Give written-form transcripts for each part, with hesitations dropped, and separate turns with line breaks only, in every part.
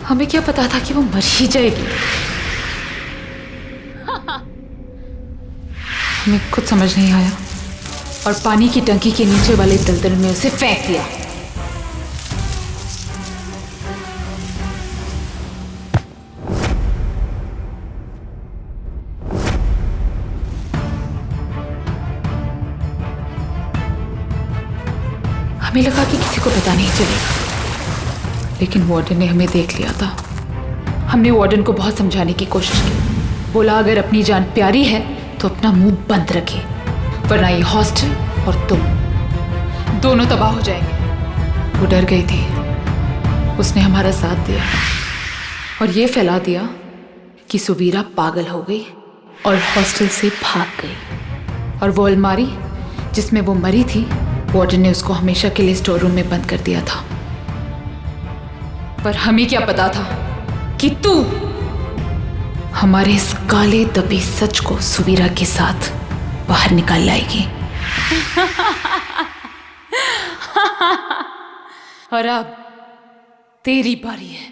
हमें क्या पता था कि वो मर ही जाएगी। हमें कुछ समझ नहीं आया और पानी की टंकी के नीचे वाले दलदल में उसे फेंक दिया। हमें लगा कि किसी को पता नहीं चलेगा, लेकिन वार्डन ने हमें देख लिया था। हमने वार्डन को बहुत समझाने की कोशिश की। बोला अगर अपनी जान प्यारी है तो अपना मुंह बंद रखे, वरना ये हॉस्टल और तुम दोनों तबाह हो जाएंगे। वो डर गई थी। उसने हमारा साथ दिया और ये फैला दिया कि सुवीरा पागल हो गई और हॉस्टल से भाग गई। और वो अलमारी जिसमें वो मरी थी, वार्डन ने उसको हमेशा के लिए स्टोर रूम में बंद कर दिया था। पर हमें क्या पता था कि तू हमारे इस काले दबे सच को सुवीरा के साथ बाहर निकाल लाएगी। और अब तेरी बारी है।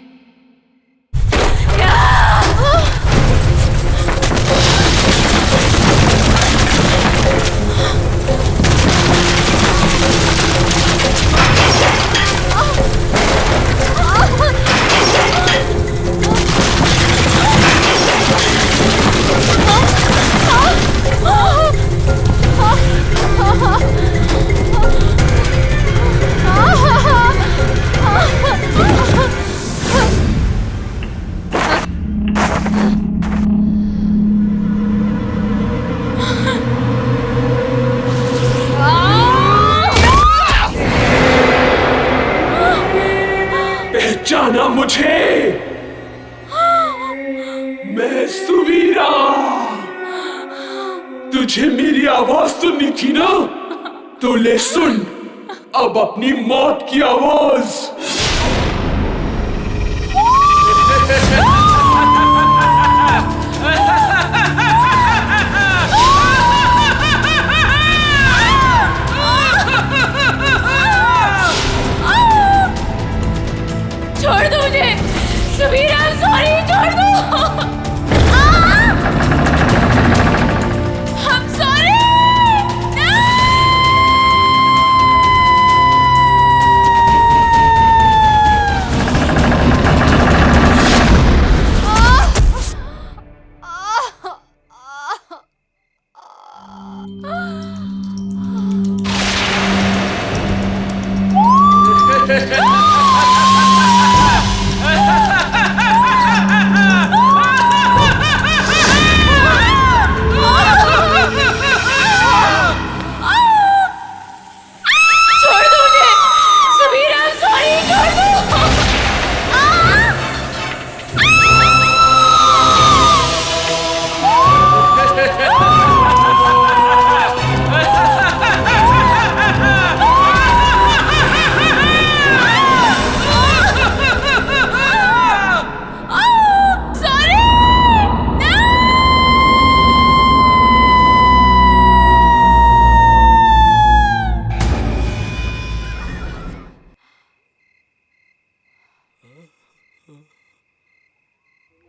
पहचाना मुझे? मैं सुवीरा। तुझे मेरी आवाज सुननी थी ना? तो ले सुन अब अपनी मौत की आवाज।
छोड़ दो मुझे सुवीरा, सॉरी, छोड़ दो। I'm sorry।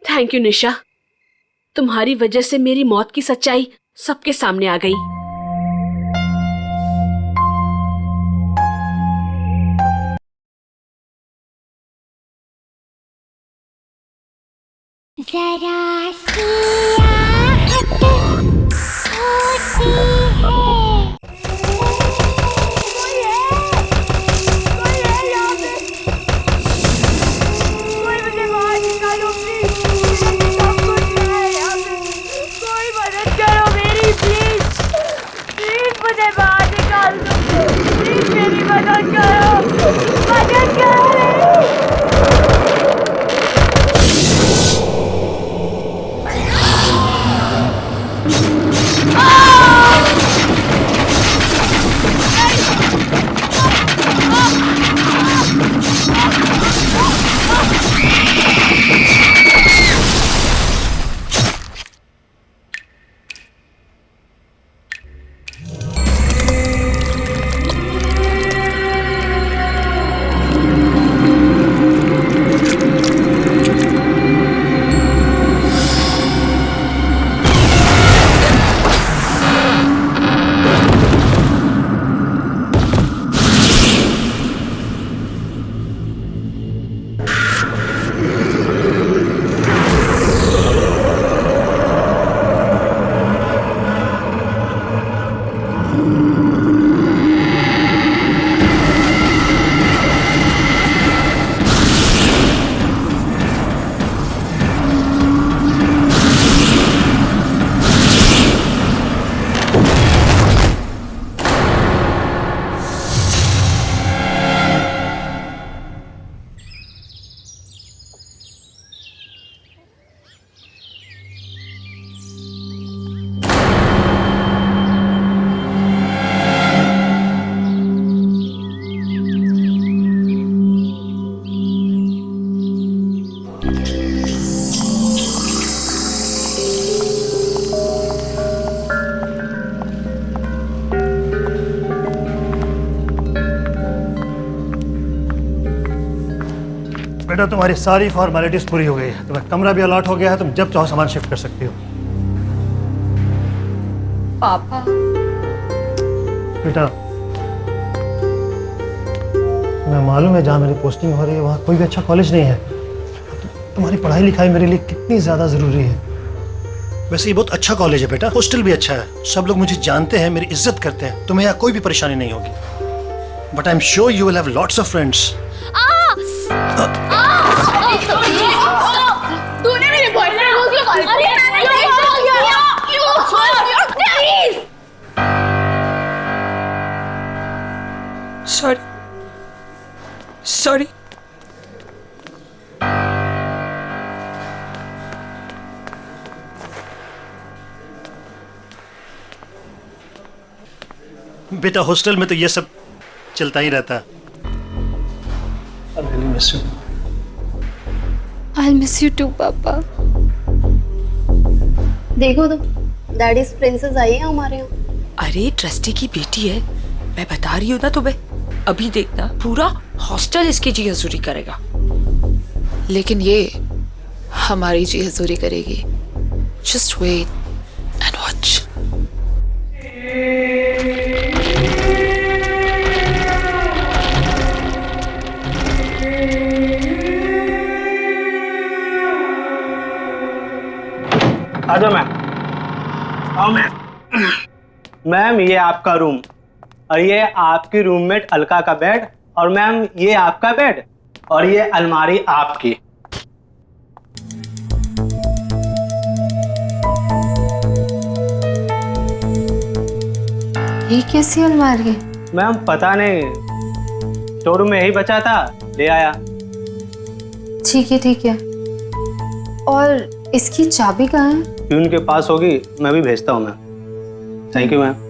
थैंक यू निशा, तुम्हारी वजह से मेरी मौत की सच्चाई सबके सामने आ गई।
जरा सी आहट होती है।
बेटा तुम्हारी सारी फॉर्मेलिटीज पूरी हो गई है, तुम्हें कमरा भी अलॉट हो गया है, तुम जब चाहो सामान शिफ्ट कर सकती हो।
पापा
बेटा मैं मालूम है जहाँ मेरी पोस्टिंग हो रही है वहाँ कोई भी अच्छा कॉलेज नहीं है। तुम्हारी पढ़ाई लिखाई मेरे लिए कितनी ज़्यादा ज़रूरी है। वैसे ये बहुत अच्छा कॉलेज है बेटा, हॉस्टल भी अच्छा है, सब लोग मुझे जानते हैं, मेरी इज्जत करते हैं, तुम्हें यहाँ कोई भी परेशानी नहीं होगी। But I am sure you will have lots of friends.
तूने मेरे बॉयफ्रेंड को क्यों कॉल किया?
सॉरी।
बेटा हॉस्टल में तो ये सब चलता ही रहता है। I really miss you.
I'll miss you too, पापा।
देखो तो डैडीज प्रिंसेस आई है हमारे यहाँ।
अरे ट्रस्टी की बेटी है, मैं बता रही हूँ ना तुम्हें। अभी देखना पूरा हॉस्टल इसकी जी हजूरी करेगा।
लेकिन ये हमारी जी हजूरी करेगी। Just wait and watch.
आजा मैम। आओ मैम। मैम ये आपका रूम और ये आपकी रूममेट अलका का बेड और मैम ये आपका बेड और ये अलमारी आपकी।
ये कैसी अलमारी है?
मैम पता नहीं, स्टोर में यही बचा था, ले आया।
ठीक है। और इसकी चाबी कहाँ है?
प्यून के पास होगी, मैं भी भेजता हूँ ma'am. Thank you ma'am.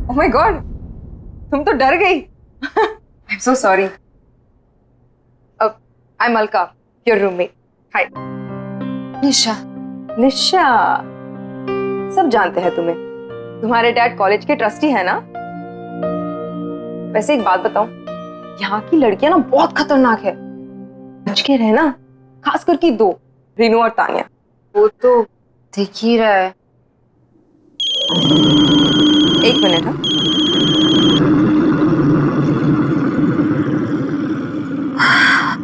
Oh my God, तुम तो डर गई। I'm so sorry. I'm Alka, your roommate. Hi.
निशा।
निशा, सब जानते हैं तुम्हें। तुम्हारे डैड कॉलेज के ट्रस्टी है ना? वैसे एक बात बताऊं, यहाँ की लड़कियां ना बहुत खतरनाक है। बच के रहना, खास करके दो, रीनू और तानिया। वो तो
दिख ही रहा है।
एक मिनट। हाँ,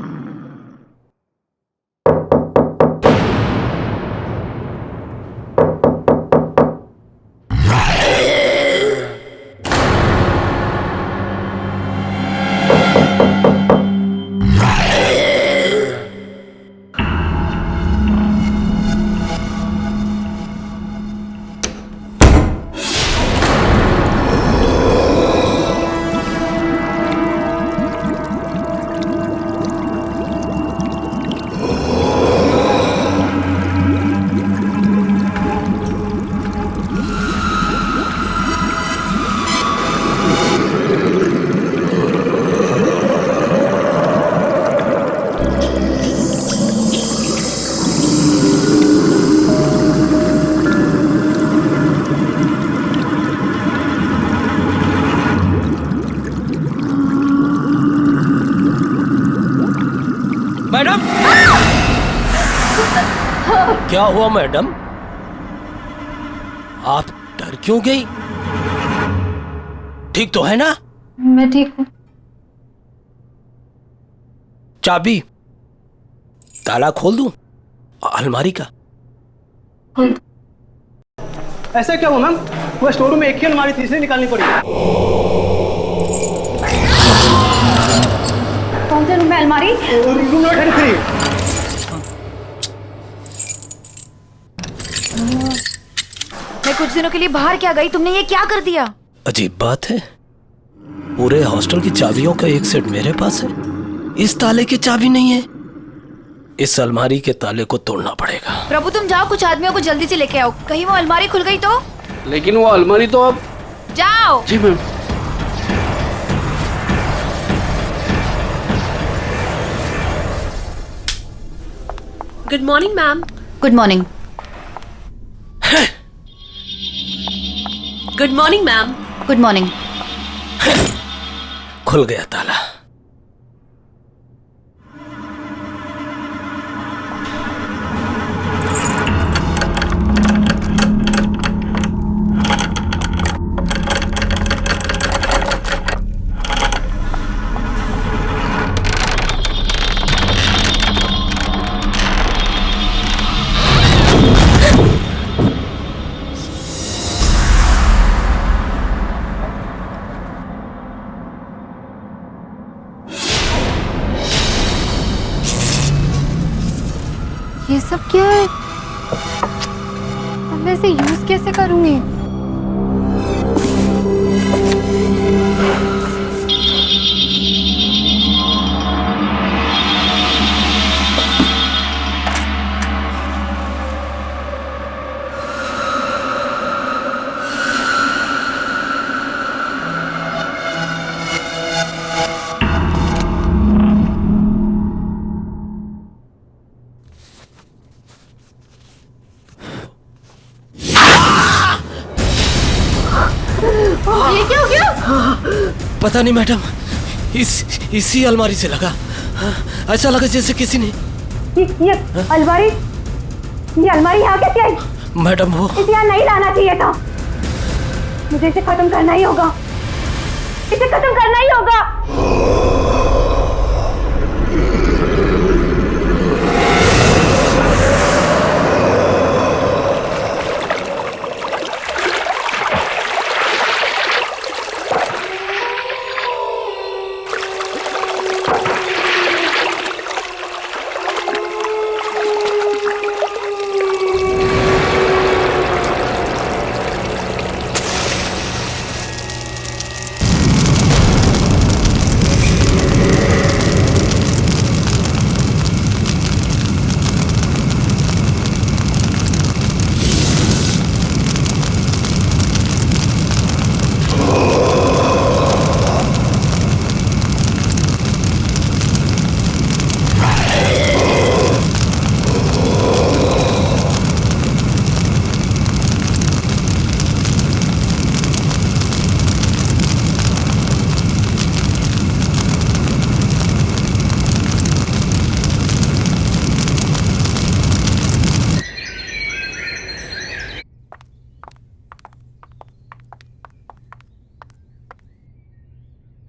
क्या हुआ मैडम? आप डर क्यों गई? ठीक तो है ना?
मैं ठीक हूँ।
चाबी ताला खोल दूं अलमारी का?
ऐसा क्या हुआ मैम? वो स्टोर रूम में एक ही अलमारी तीसरी निकालनी पड़ी।
कौन से रूम में अलमारी?
Room number 33।
मैं कुछ दिनों के लिए बाहर क्या गई, तुमने ये क्या कर दिया?
अजीब बात है, पूरे हॉस्टल की चाबियों का एक सेट मेरे पास है, इस ताले की चाबी नहीं है। इस अलमारी के ताले को तोड़ना पड़ेगा।
प्रभु तुम जाओ, कुछ आदमियों को जल्दी से लेके आओ, कहीं वो अलमारी खुल गई तो।
लेकिन वो अलमारी तो अब।
जाओ।
जी ma'am.
Good morning ma'am.
Good morning.
Good morning ma'am.
Good morning.
खुल गया ताला।
ये सब क्या है? अब मैं इसे यूज कैसे करूंगी? ये क्या हो गया?
पता नहीं मैडम, इसी अलमारी से लगा। ऐसा लगा जैसे किसी ने।
ये अलमारी, ये अलमारी यहाँ कैसे आई?
मैडम वो
इसे यहाँ नहीं लाना चाहिए था। मुझे इसे खत्म करना ही होगा, इसे खत्म करना ही होगा।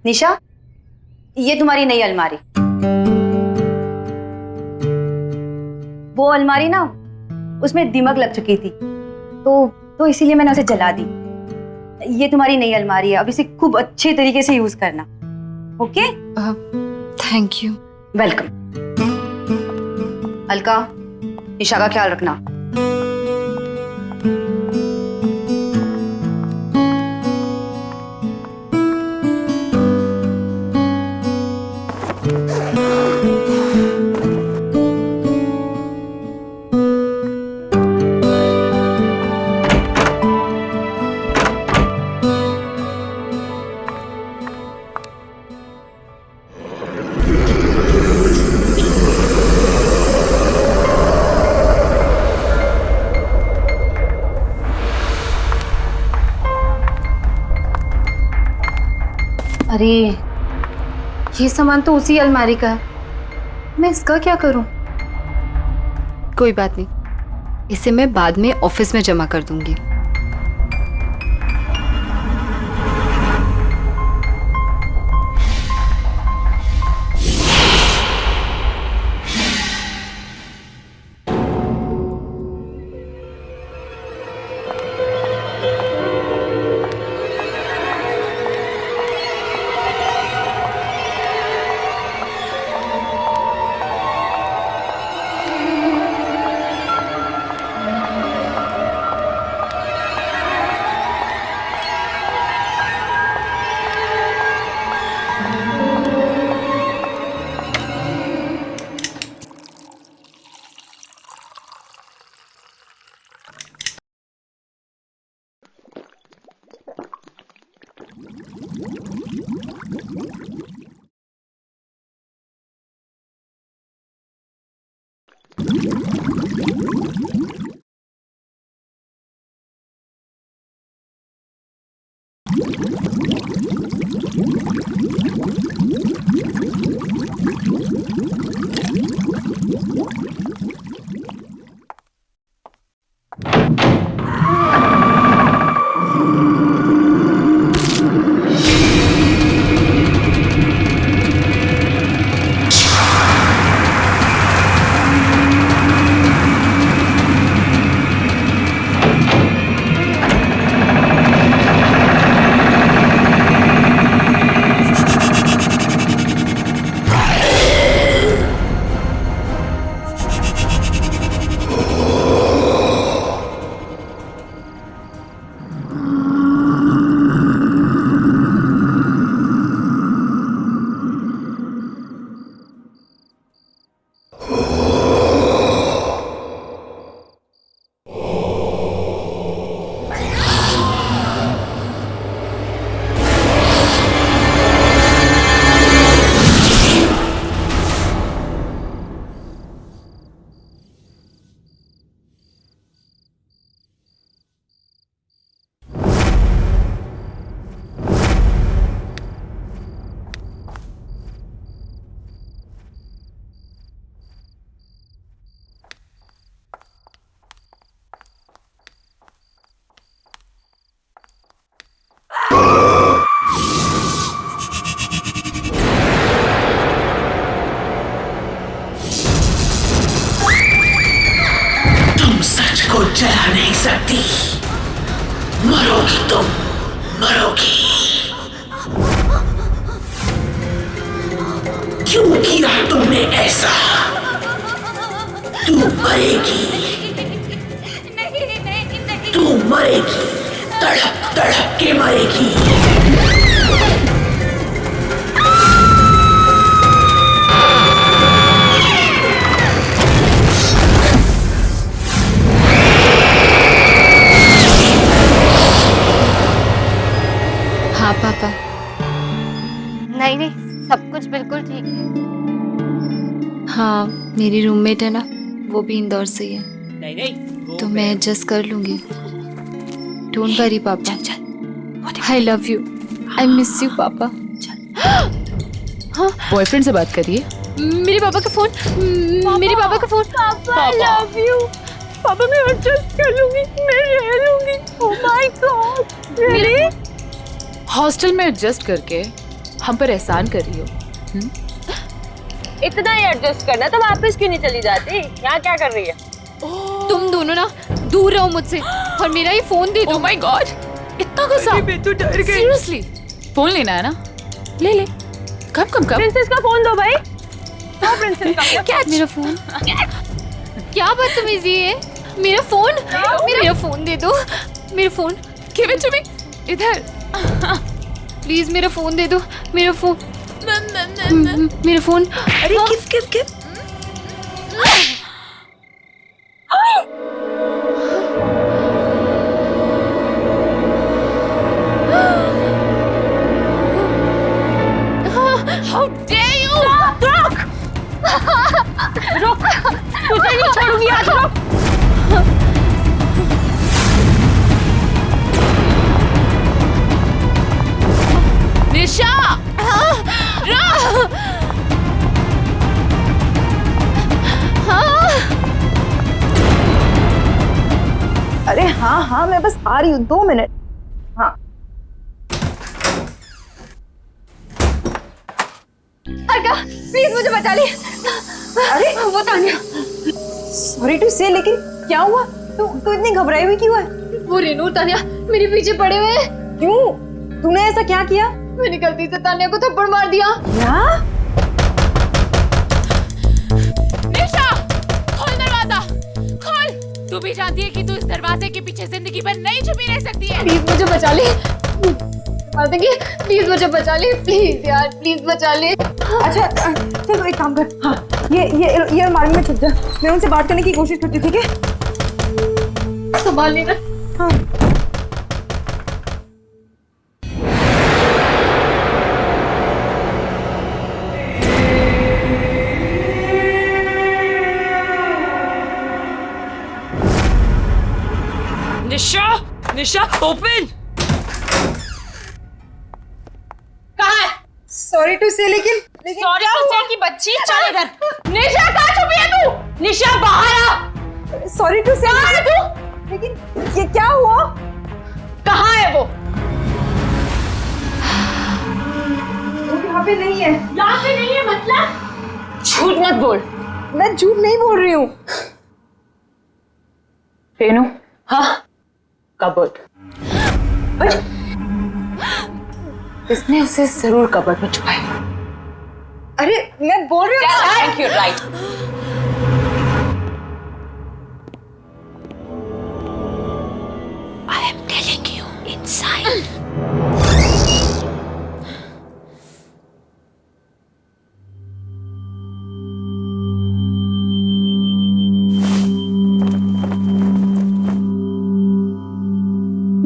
निशा, ये तुम्हारी नई अलमारी। वो अलमारी ना, उसमें दीमक लग चुकी थी, तो इसीलिए मैंने उसे जला दी। ये तुम्हारी नई अलमारी है, अब इसे खूब अच्छे तरीके से यूज करना। Okay?
Thank you.
Welcome. Alka, Nisha का ख्याल रखना। अरे, ये सामान तो उसी अलमारी का है, मैं इसका क्या करूं? कोई बात नहीं,
इसे मैं बाद में ऑफिस में जमा कर दूंगी।
जला नहीं सकती, मरोगी तुम, मरोगी। क्यों किया तुमने ऐसा? तू मरेगी, तू मरेगी, तड़प तड़प के मरेगी।
हाँ पापा।
नहीं नहीं, सब कुछ बिल्कुल ठीक है।
हाँ, मेरी रूममेट है ना, वो भी इंदौर से ही है।
नहीं नहीं,
तो मैं एडजस्ट कर लूंगी। डोंट वरी पापा। I love you, I miss you पापा।
हाँ, बॉयफ्रेंड से बात करिए।
मेरे पापा का फोन, मेरे पापा का फोन।
पापा लव यू। पापा मैं एडजस्ट कर लूंगी, मैं रह लूंगी। Oh my God, really?
Hostel में एडजस्ट करके हम पर एहसान कर रही हो।
इतना ही एडजस्ट करना तो वापस क्यों नहीं चली जाती? यहाँ क्या कर रही है?
तुम दोनों ना दूर रहो मुझसे और मेरा ये फोन दे दो।
ओह माय गॉड, इतना गुस्सा?
मैं तो डर गई।
सीरियसली, फोन लेना है ना? ले ले। कब कब कब?
प्रिंसेस का फोन दो भाई। हाँ, प्रिंसेस का।
क्या मेरा फोन? क्या बदतमीजी है? मेरा फोन, मेरा फोन दे दो। मेरा phone
give it to me. इधर
प्लीज, मेरा फोन दे दो। मेरा फोन, मेरा फोन।
अरे किस किस किस?
How dare you?
रुक, तुझे नहीं छोड़ूंगी आज। रुक।
निशा,
अरे हाँ हाँ, मैं बस आ रही हूँ, 2 मिनट। हाँ
अर्का, प्लीज मुझे बचा ले।
अरे
वो तानिया।
सॉरी टू से, लेकिन क्या हुआ? तू इतनी घबराई हुई क्यों है?
वो रेनू तानिया मेरे पीछे पड़े हुए हैं।
क्यों? तूने ऐसा क्या किया?
मैंने गलती से तानिया को थप्पड़ मार दिया।
क्या?
निशा, खोल दरवाजा, खोल। तू भी जानती है कि तू इस दरवाजे के पीछे जिंदगी भर नहीं छुपी रह सकती है।
प्लीज मुझे बचा ले। मार देंगे, प्लीज मुझे बचा ले, प्लीज यार, प्लीज बचा ले।
अच्छा चल, तो एक काम कर। हाँ, ये अलमारी में छुप जा। मैं उनसे बात करने की कोशिश करती हूँ, ठीक है?
संभाल लेना।
हाँ।
निशा, निशा ओपन।
कहाँ है?
सॉरी टू से, लेकिन
सॉरी टू से की बच्ची, चल इधर। निशा कहाँ छुपी है तू? निशा बाहर आ।
सॉरी टू से,
कहाँ है तू?
लेकिन ये क्या हुआ?
कहाँ है वो?
यहाँ पे नहीं है।
यहाँ पे नहीं है मतलब? झूठ मत बोल।
मैं झूठ नहीं बोल रही हूँ।
रेनू,
हाँ,
कबर्ड। इसने उसे जरूर कबर्ड में छुपाया।
अरे मैं बोल रही हूँ।
Thank you, right.
I am telling you, inside.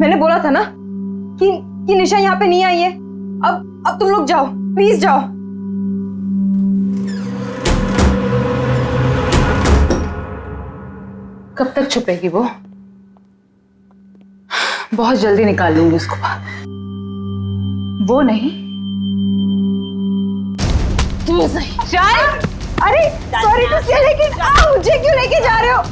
मैंने बोला था ना कि निशा यहाँ पे नहीं आई है। अब तुम लोग जाओ, प्लीज जाओ।
कब तक छुपेगी वो? बहुत जल्दी निकाल लूंगी उसको बाहर। वो नहीं, तू सही।
चल। अरे सॉरी टू से, लेकिन मुझे क्यों लेके जा रहे हो?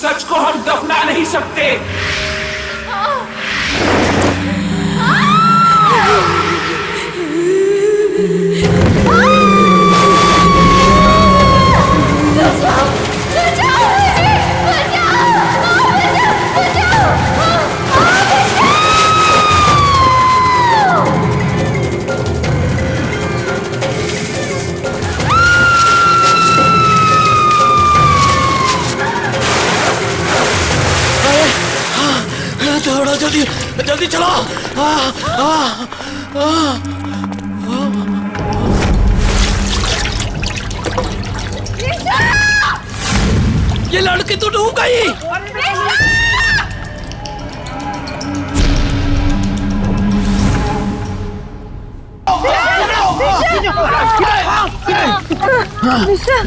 सच को हम दफना नहीं सकते।
थोड़ा जल्दी जल्दी चलो। ये लड़की तो डूब गई।
निशा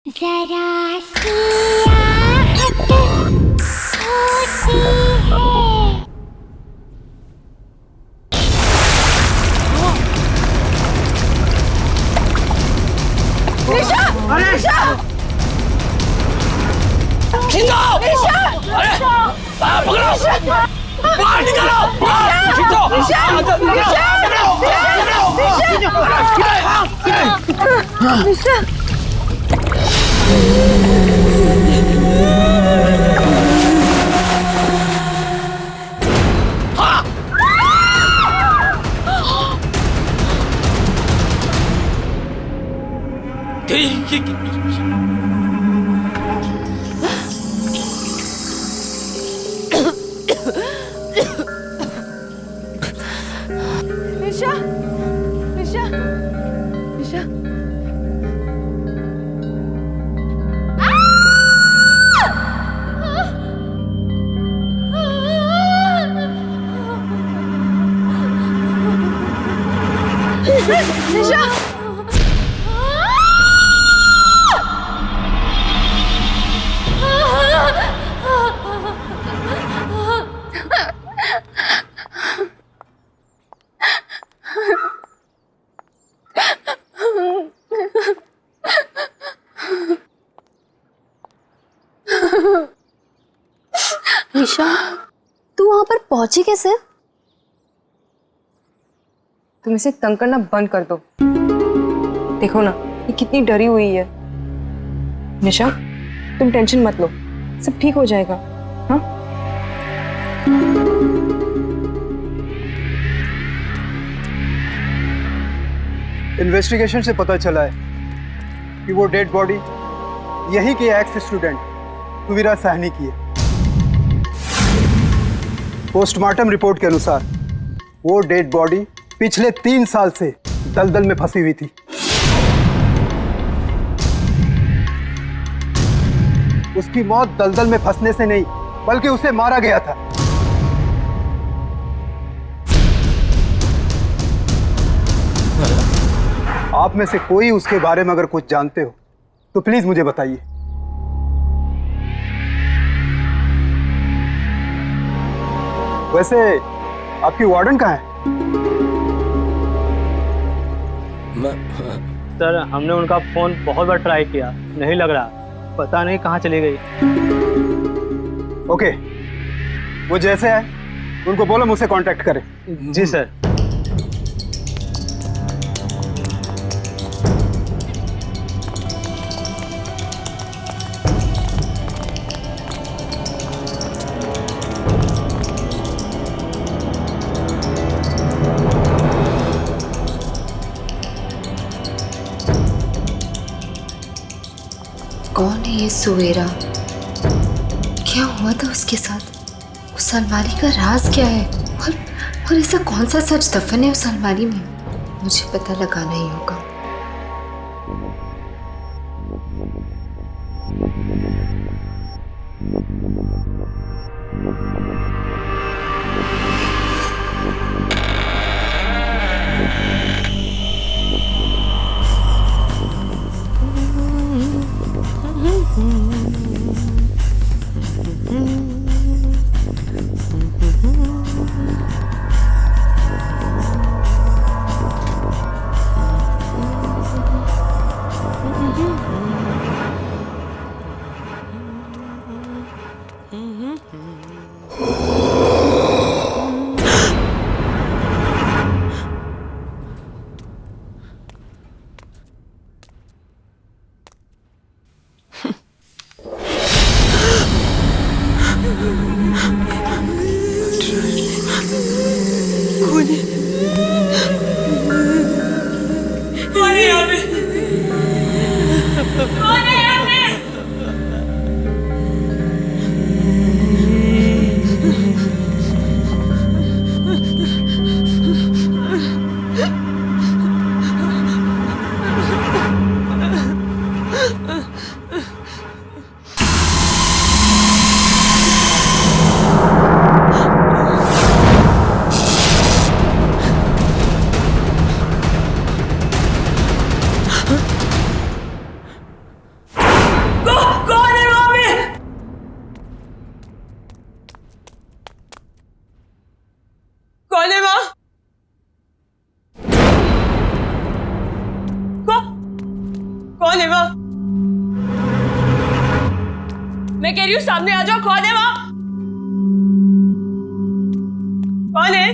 जरा सी आहट होती है।
निशा! निशा!
खींचो!
निशा!
अरे! पकड़ो! बाहर निकालो! खींचो!
निशा! निशा! निशा! निशा! निशा!
निशा, तू वहां पर पहुंची कैसे?
तुम इसे तंग करना बंद कर दो। देखो ना ये कितनी डरी हुई है। निशा तुम टेंशन मत लो, सब ठीक हो जाएगा। हाँ
इन्वेस्टिगेशन से पता चला है कि वो डेड बॉडी यही के एक्स स्टूडेंट तुविरा साहनी की है। पोस्टमार्टम रिपोर्ट के अनुसार वो डेड बॉडी पिछले 3 साल से दलदल में फंसी हुई थी। उसकी मौत दलदल में फंसने से नहीं बल्कि उसे मारा गया था। आप में से कोई उसके बारे में अगर कुछ जानते हो तो प्लीज मुझे बताइए। वैसे आपकी वार्डन कहाँ है?
सर हमने उनका फोन बहुत बार ट्राई किया, नहीं लग रहा, पता नहीं कहाँ चली गई।
ओके, वो जैसे है उनको बोलो मुझसे कांटेक्ट करें।
जी सर।
कौन है ये सुवेरा? क्या हुआ था उसके साथ? उस अलमारी का राज क्या है? और ऐसा कौन सा सच दफन है उस अलमारी में? मुझे पता लगाना ही होगा।
कौन है वहाँ? मैं कह रही हूँ सामने आ जाओ, कौन है वहाँ? कौन है?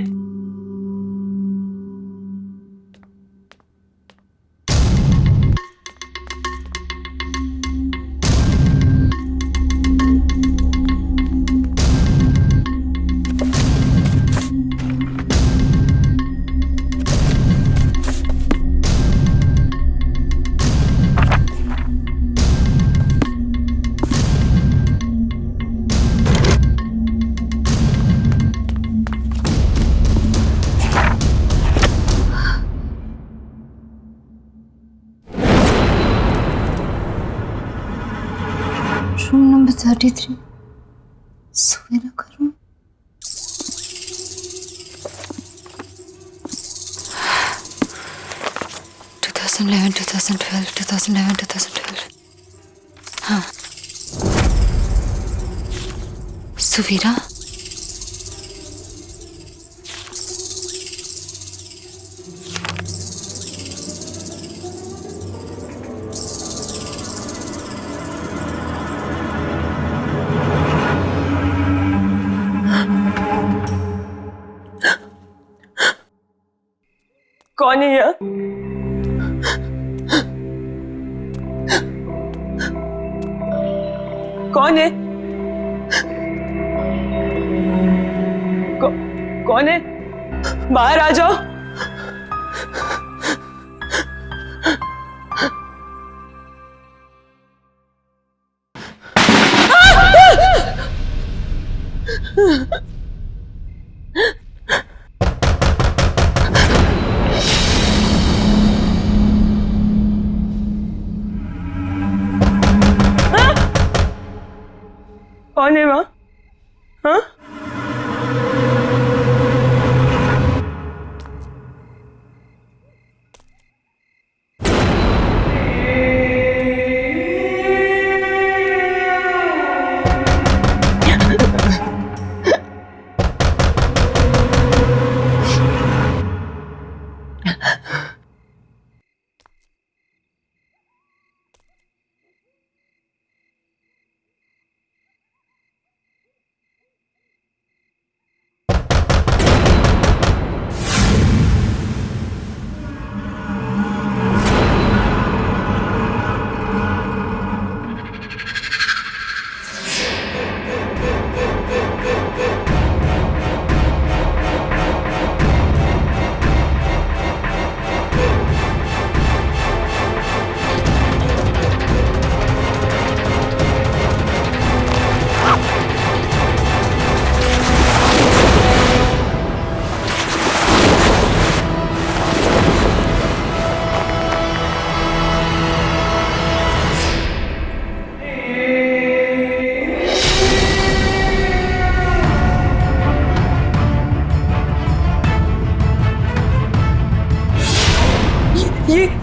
रूम नंबर 33 सुवेरा का रूम। हाँ, सुवीरा।
कौन है यहाँ? कौन है? कौन है? बाहर आ जाओ। कौन है वहाँ? हाँ?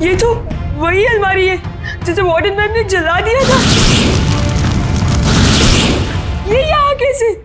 ये तो वही अलमारी है जिसे वार्डन मैम ने जला दिया था। ये यहाँ कैसे?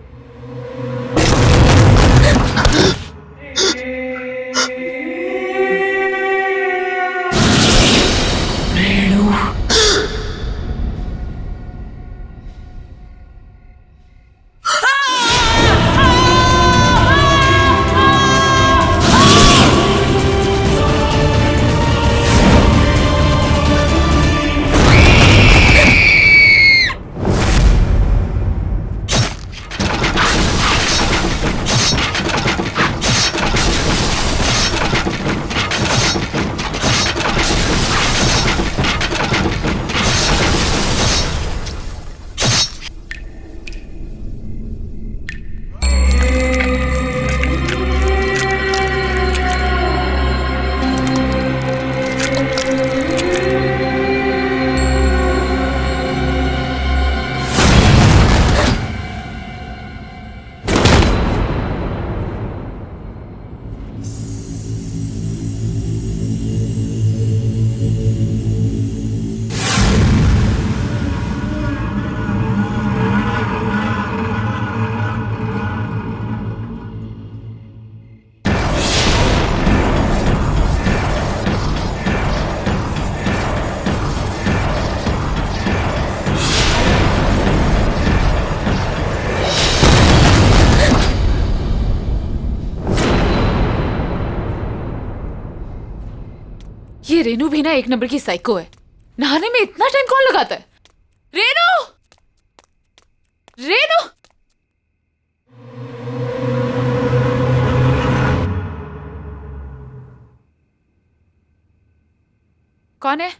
ये रेनू भी ना एक नंबर की साइको है। नहाने में इतना टाइम कौन लगाता है? रेनू, रेनू, कौन है?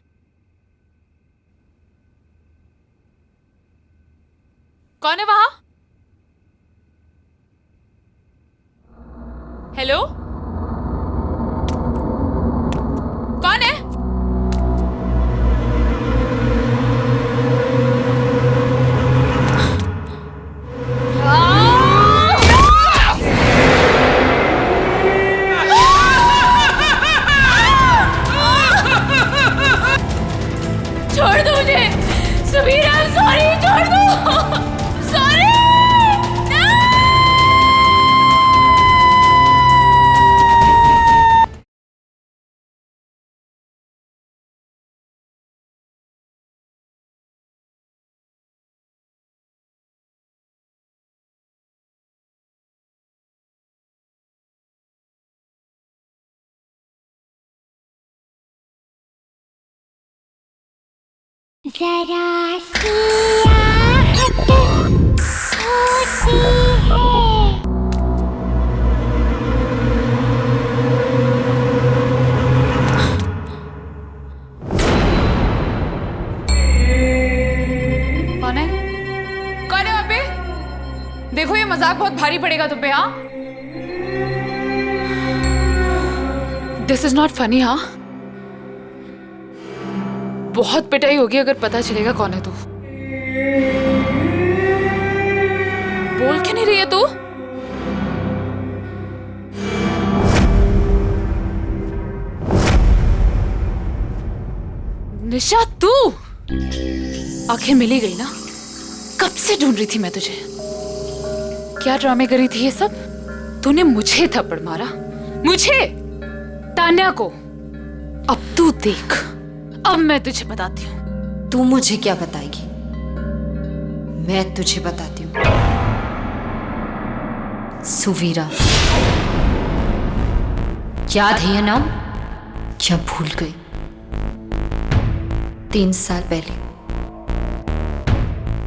कौन है वहां? हेलो, कौन है? छोड़ दो मुझे, सुबीरा, सॉरी, छोड़ दो, सॉरी।
जरा सी आहट होती है।
कौन है? कौन है वहां पे? देखो ये मजाक बहुत भारी पड़ेगा तुम पे। हाँ, दिस इज नॉट फनी। हाँ, बहुत पिटाई होगी अगर पता चलेगा कौन है तू। बोल क्यों नहीं रही है तू? निशा, तू आखिर मिली गई ना? कब से ढूंढ रही थी मैं तुझे। क्या ड्रामे करी थी ये सब? तूने मुझे थप्पड़ मारा, मुझे, तान्या को। अब तू देख, अब मैं तुझे बताती हूँ।
तू मुझे क्या बताएगी? मैं तुझे बताती हूँ। सुवीरा, याद है ये नाम? क्या भूल गई? 3 साल पहले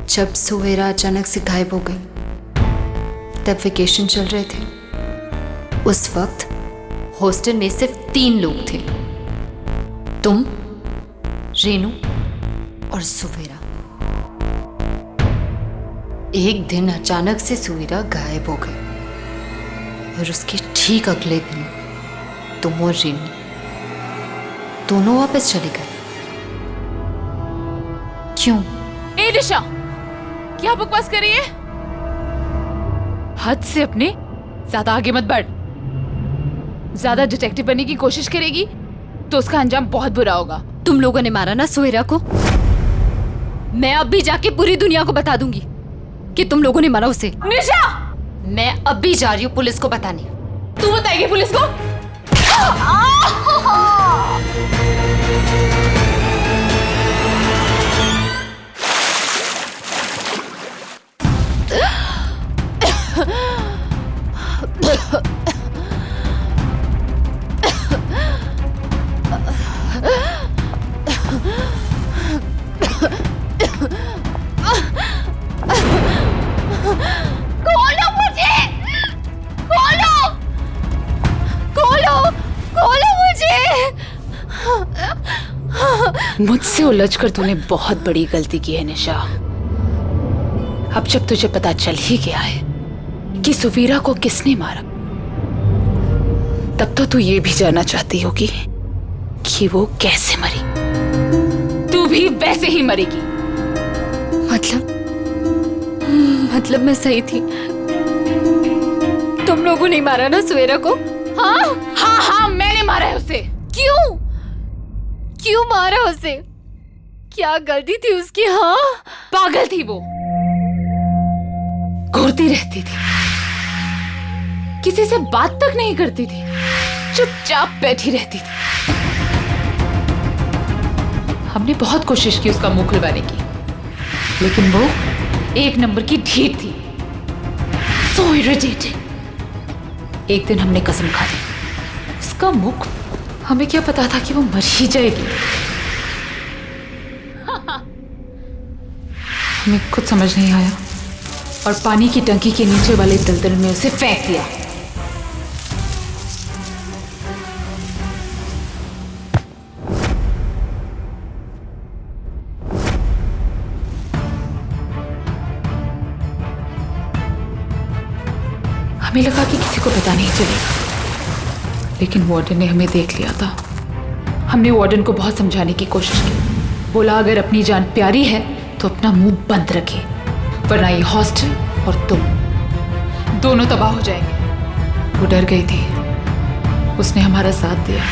जब सुवीरा अचानक से गायब हो गई, तब वेकेशन चल रहे थे। उस वक्त हॉस्टल में सिर्फ 3 लोग थे, तुम, रेनू और सुवीरा। एक दिन अचानक से सुवीरा गायब हो गए और उसके ठीक अगले दिन तुम और रेनू दोनों वापस चले गए। क्यों?
ए निशा, क्या बकवास कर रही है? हद से अपने ज्यादा आगे मत बढ़। ज्यादा डिटेक्टिव बनने की कोशिश करेगी तो उसका अंजाम बहुत बुरा होगा।
तुम लोगों ने मारा ना सुवीरा को? मैं अब भी जाके पूरी दुनिया को बता दूंगी कि तुम लोगों ने मारा उसे।
निशा,
मैं अब भी जा रही हूँ पुलिस को बताने।
तू बताएगी पुलिस को?
खोलो मुझे, खोलो, खोलो, खोलो मुझे।
मुझसे उलझकर तूने बहुत बड़ी गलती की है निशा। अब जब तुझे पता चल ही गया है कि सुवीरा को किसने मारा, तब तो तू ये भी जानना चाहती होगी कि वो कैसे मरी। तू भी वैसे ही मरेगी।
मतलब मैं सही थी? तुम लोगों ने मारा ना सुवीरा को?
हाँ हाँ हाँ, मैंने मारा है उसे।
क्यों? क्यों मारा उसे? क्या गलती थी उसकी? हाँ,
पागल थी वो, घूरती रहती थी, किसी से बात तक नहीं करती थी, चुपचाप बैठी रहती थी। हमने बहुत कोशिश की उसका मुंह खुलवाने की, लेकिन वो एक नंबर की ढीठ थी। So irritating। एक दिन हमने कसम खा ली, उसका मुख हमें क्या पता था कि वो मर ही जाएगी। हमें कुछ समझ नहीं आया और पानी की टंकी के नीचे वाले दलदल में उसे फेंक दिया। हमें लगा कि किसी को पता नहीं चलेगा, लेकिन वार्डन ने हमें देख लिया था। हमने वार्डन को बहुत समझाने की कोशिश की। बोला अगर अपनी जान प्यारी है तो अपना मुंह बंद रखे, वरना ये हॉस्टल और तुम दोनों तबाह हो जाएंगे। वो डर गई थी। उसने हमारा साथ दिया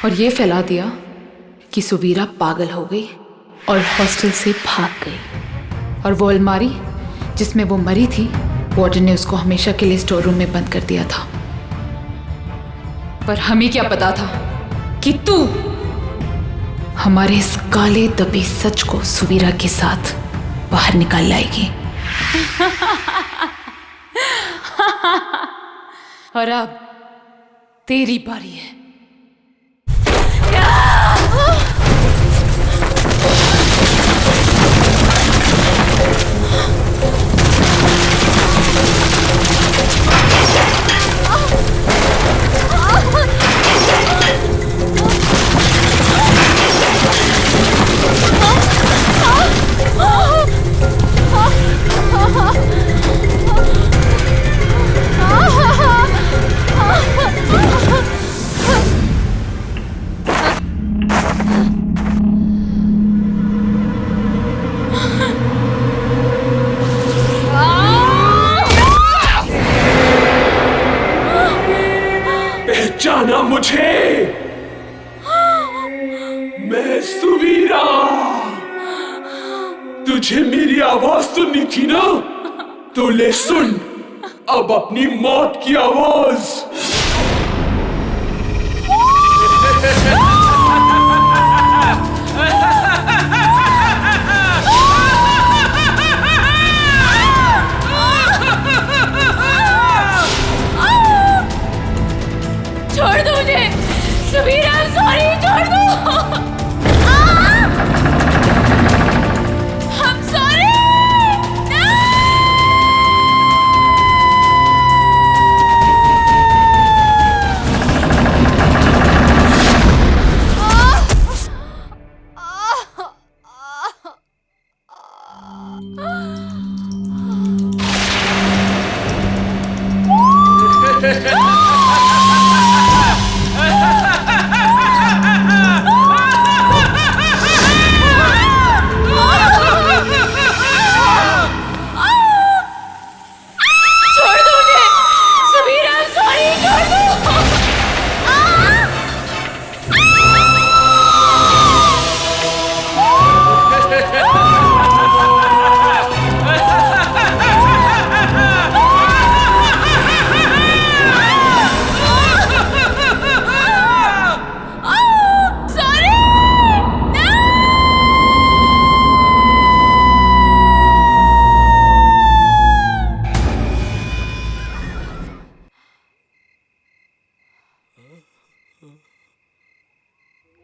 और ये फैला दिया कि सुवीरा पागल हो गई और हॉस्टल से भाग गई। और वो अलमारी जिसमें वो मरी थी, वार्डन ने उसको हमेशा के लिए स्टोर रूम में बंद कर दिया था। पर हमें क्या पता था कि तू हमारे इस काले दबे सच को सुवीरा के साथ बाहर निकाल लाएगी। और अब तेरी बारी है।
पहचाना मुझे? मैं सुवीरा। तुझे मेरी आवाज सुननी थी ना? तो ले सुन अब अपनी मौत की आवाज।
छोड़ दो मुझे सुवीरा, सॉरी, छोड़ दो। I'm sorry।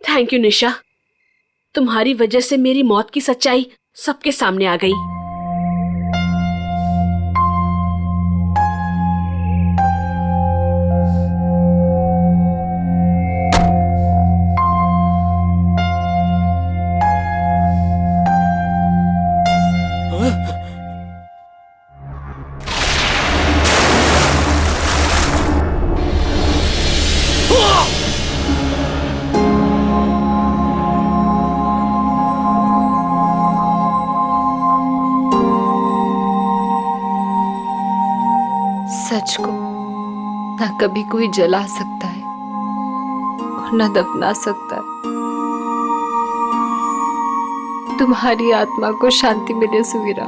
थैंक यू निशा, तुम्हारी वजह से मेरी मौत की सच्चाई सबके सामने आ गई।
सच को ना कभी कोई जला सकता है और ना दफना सकता है। तुम्हारी आत्मा को शांति मिले सुवीरा।